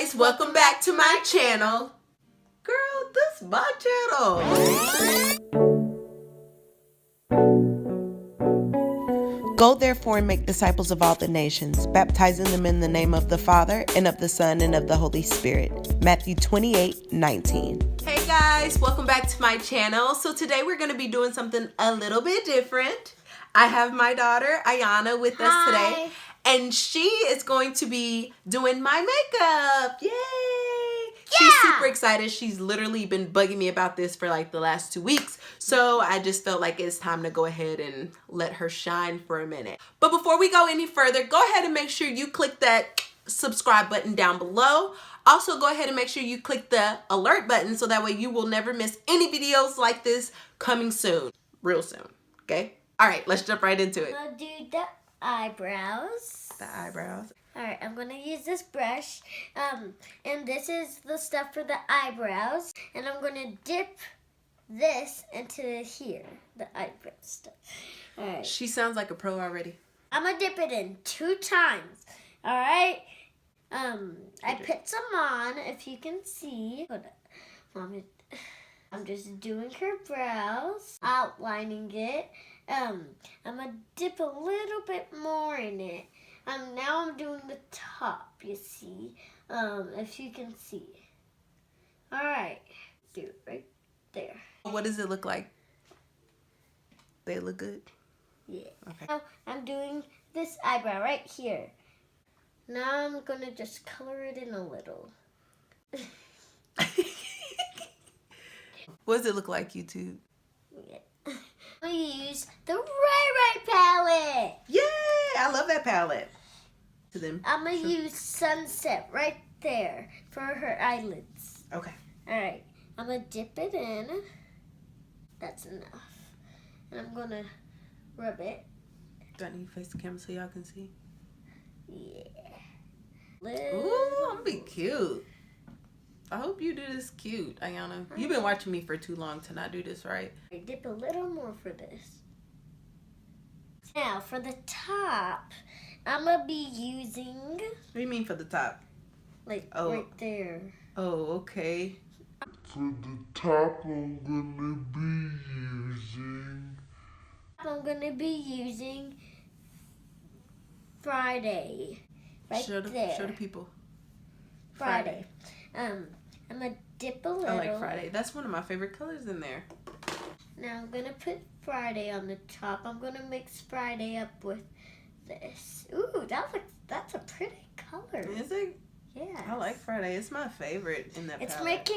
guys, welcome back to my channel. Girl, this is my channel. Go therefore and make disciples of all the nations, baptizing them in the name of the Father, and of the Son, and of the Holy Spirit. Matthew 28:19. Hey guys, welcome back to my channel. So today we're going to be doing something a little bit different. I have my daughter, Aiyana, with us today. And she is going to be doing my makeup. Yay! Yeah! She's super excited. She's literally been bugging me about this for like the last 2 weeks. So I just felt like it's time to go ahead and let her shine for a minute. But before we go any further, go ahead and make sure you click that subscribe button down below. Also, go ahead and make sure you click the alert button so that way you will never miss any videos like this coming soon. Real soon. Okay? All right, let's jump right into it. We'll do the eyebrows. The eyebrows. Alright, I'm going to use this brush. And this is the stuff for the eyebrows. And I'm going to dip this into here. The eyebrow stuff. Alright. She sounds like a pro already. I'm going to dip it in 2 times. Alright? I put some on, if you can see. Hold on. I'm just doing her brows. Outlining it. I'm going to dip a little bit more in it. Now I'm doing the top, you see. If you can see. Alright. Do it right there. What does it look like? They look good? Yeah. Okay. Now I'm doing this eyebrow right here. Now I'm going to just color it in a little. What does it look like, YouTube? Yeah. I'm going to use the Ray palette. Yay! I love that palette. To them. I'm going to use Sunset right there for her eyelids. Okay. Alright. I'm going to dip it in. That's enough. And I'm going to rub it. Do I need to face the camera so y'all can see? Yeah. Ooh, I'm gonna be cute. I hope you do this cute, Aiyana. You've been watching me for too long to not do this right. I dip a little more for this. Now, for the top, I'm going to be using... What do you mean for the top? Like, right there. Oh, okay. For the top, I'm gonna be using Friday. Right there. Show the people. Friday. I'm gonna dip a little. I like Friday. That's one of my favorite colors in there. Now I'm gonna put Friday on the top. I'm gonna mix Friday up with this. Ooh, that's a pretty color. Is it? Yeah. I like Friday. It's my favorite in that It's palette.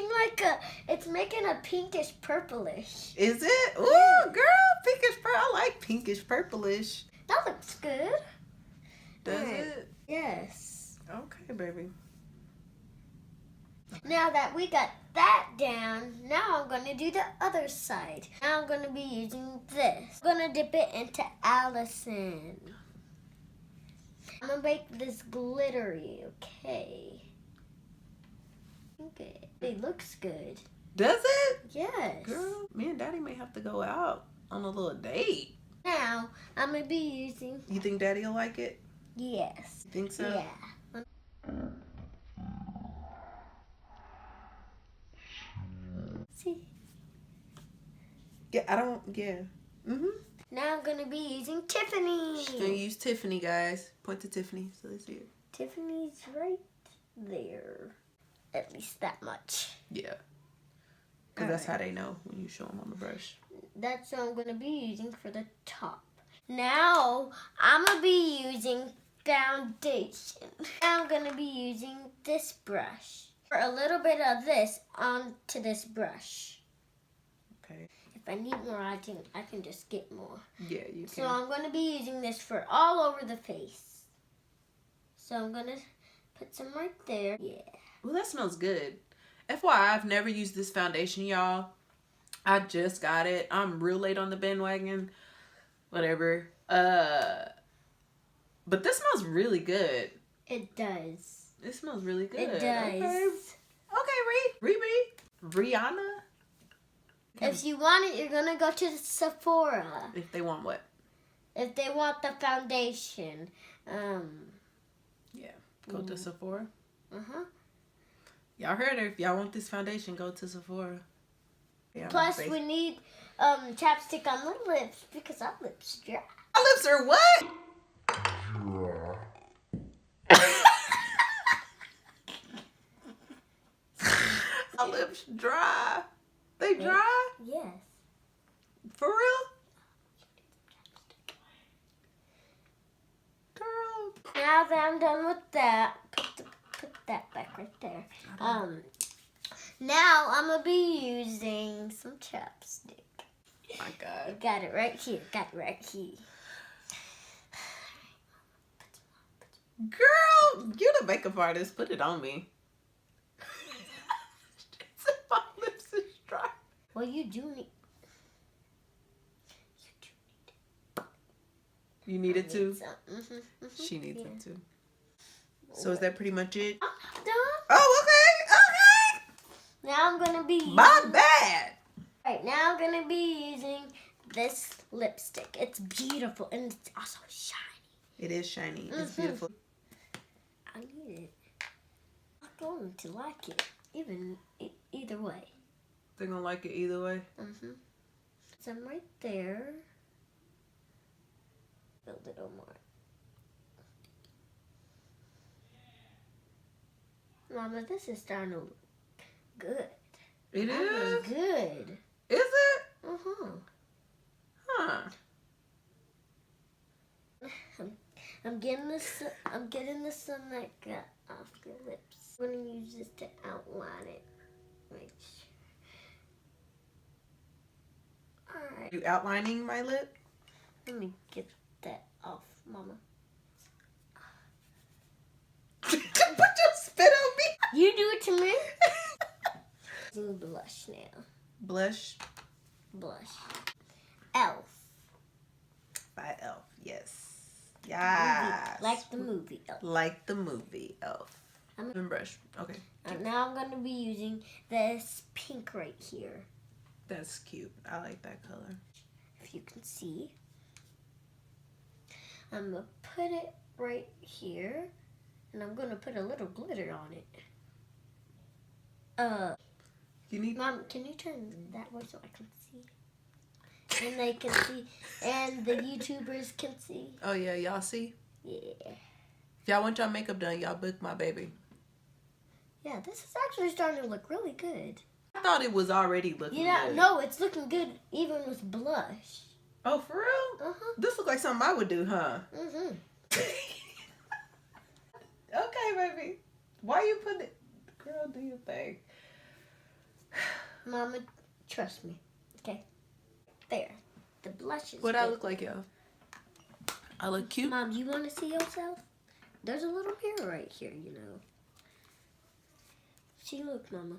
It's making a pinkish purplish. Is it? Ooh, girl, pinkish purple. I like pinkish purplish. That looks good. Does Right. it? Yes. Okay, baby. Now that we got that down, now I'm going to do the other side. Now I'm going to be using this. I'm going to dip it into Allison. I'm going to make this glittery, okay? Okay. It looks good. Does it? Yes. Girl, me and Daddy may have to go out on a little date. Now, I'm going to be using... You think Daddy will like it? Yes. You think so? Yeah. See? Yeah, Mm-hmm. Now I'm going to be using Tiffany. She's gonna use Tiffany, guys. Point to Tiffany so they see it. Tiffany's right there. At least that much. Yeah. Because that's how they know when you show them on the brush. That's what I'm going to be using for the top. Now, I'm going to be using foundation. Now I'm going to be using this brush. For a little bit of this onto this brush. Okay. If I need more, I can just get more. Yeah, you can. So I'm going to be using this for all over the face. So I'm going to put some right there. Yeah. Well, that smells good. FYI, I've never used this foundation, y'all. I just got it. I'm real late on the bandwagon. Whatever. But this smells really good. It does. It smells really good. It does. Okay, Rihanna? If you want it, you're going to go to Sephora. If they want what? If they want the foundation. Yeah. Go to Sephora. Uh-huh. Y'all heard her. If y'all want this foundation, go to Sephora. Yeah, Plus, we need chapstick on the lips because our lips dry. My lips are what? My lips dry. They dry? Yes. For real? Girl. Now that I'm done with that, put that back right there. Now I'm gonna be using some chapstick. Oh my God. Got it right here. Got it right here. Girl, you the makeup artist. Put it on me. My lips is dry. Well, you do need. You need it too? Mm-hmm. She needs it too. So is that pretty much it? I'm done. Oh, okay. Now I'm gonna be. My bad. Right now I'm gonna be using this lipstick. It's beautiful and it's also shiny. It is shiny. It's beautiful. I need it. I'm going to like it, either way. They're gonna like it either way. Some right there. A little more. Mama, this is starting to look good. It I is? mean, good. Is it? Huh. I'm getting the sunlight off your lips. I'm gonna use this to outline it. Make sure. Alright. You outlining my lip? Let me get that off, Mama. Put your spit on me. You do it to me. Do blush now. Blush Blush. Elf. by Elf. Yes. Yes. Like the movie Elf. Like the movie Elf. And brush. Okay. Now I'm going to be using this pink right here. That's cute. I like that color. If you can see. I'm going to put it right here. And I'm going to put a little glitter on it. You need. Mom, can you turn that way so I can see? And they can see. And the YouTubers can see. Oh yeah, y'all see? Yeah. If y'all want y'all makeup done, y'all book my baby. Yeah, this is actually starting to look really good. I thought it was already looking good. No, it's looking good even with blush. Oh, for real? This looks like something I would do, huh? Okay, baby. Why you put it? Girl, do your thing. Mama, trust me. Okay? There. The blush is What good. I look like, y'all? I look cute? Mom, you want to see yourself? There's a little mirror right here, you know. See, look, Mama.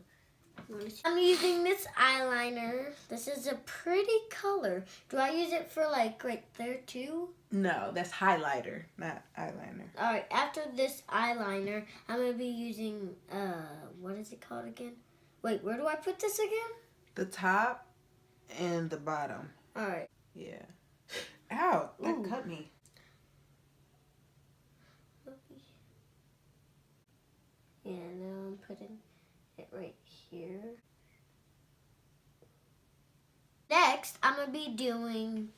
I'm using this eyeliner. This is a pretty color. Do I use it for like right there too? No, that's highlighter, not eyeliner. Alright, after this eyeliner, I'm going to be using, what is it called again? Wait, where do I put this again? The top and the bottom. Alright. Yeah. Ow, that cut me. Yeah, now I'm putting it right here. Next, I'm going to be doing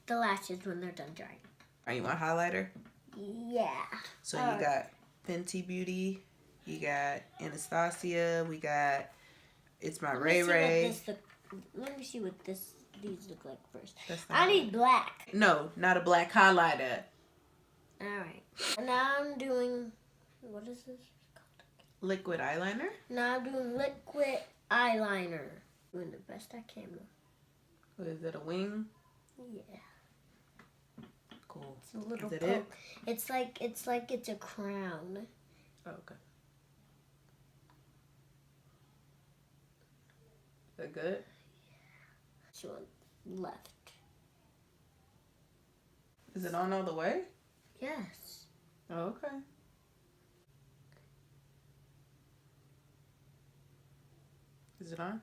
the lashes when they're done drying. Are you want highlighter? Yeah. So you got Fenty Beauty, you got Anastasia, we got It's My Ray Ray. Let me see what these look like first. That's not I need black. No, not a black highlighter. Alright. And now I'm doing, what is this called? Liquid eyeliner? Now I'm doing liquid eyeliner. Doing the best I can. What is that, a wing? Yeah. Cool. It's a little Is that poke. It's like it's a crown. Oh, okay. Is that good? She went left. Is it on all the way? Yes. Oh, okay. Is it on?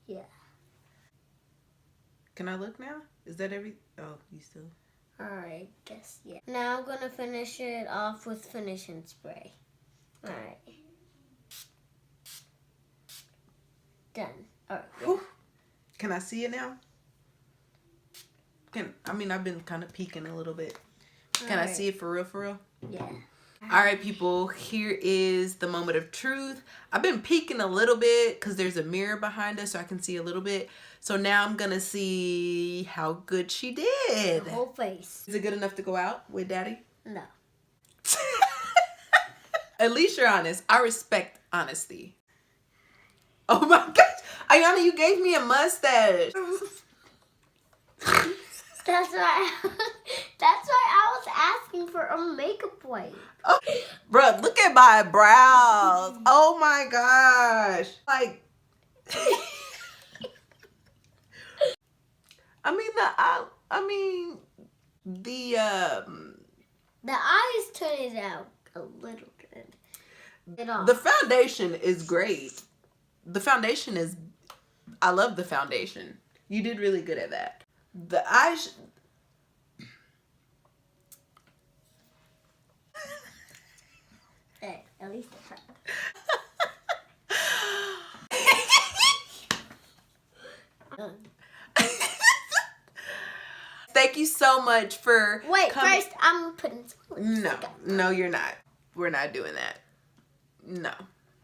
Yeah. Can I look now? Is that every... Oh, you still... Alright, guess, yeah. Now I'm going to finish it off with finishing spray. Alright. Done. All right. Whew. Can I see it now? I've been kind of peeking a little bit. Can I see it for real, for real? Yeah. All right, people, here is the moment of truth. I've been peeking a little bit because there's a mirror behind us so I can see a little bit. So now I'm going to see how good she did. The whole face. Is it good enough to go out with Daddy? No. At least you're honest. I respect honesty. Oh my gosh. Aiyana, you gave me a mustache. That's why I was asking for a makeup wipe. Oh, bruh, look at my brows. Oh my gosh. Like, The eyes turned it out a little good. the foundation is great. I love the foundation. You did really good at that. The eyes. Hey, at least I tried. Thank you so much for First I'm putting some lipstick on. No, you're not. We're not doing that. No.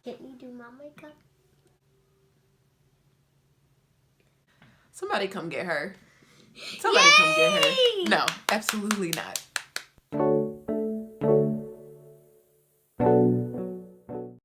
Can you do my makeup? Somebody come get her. Somebody come get her. No, absolutely not.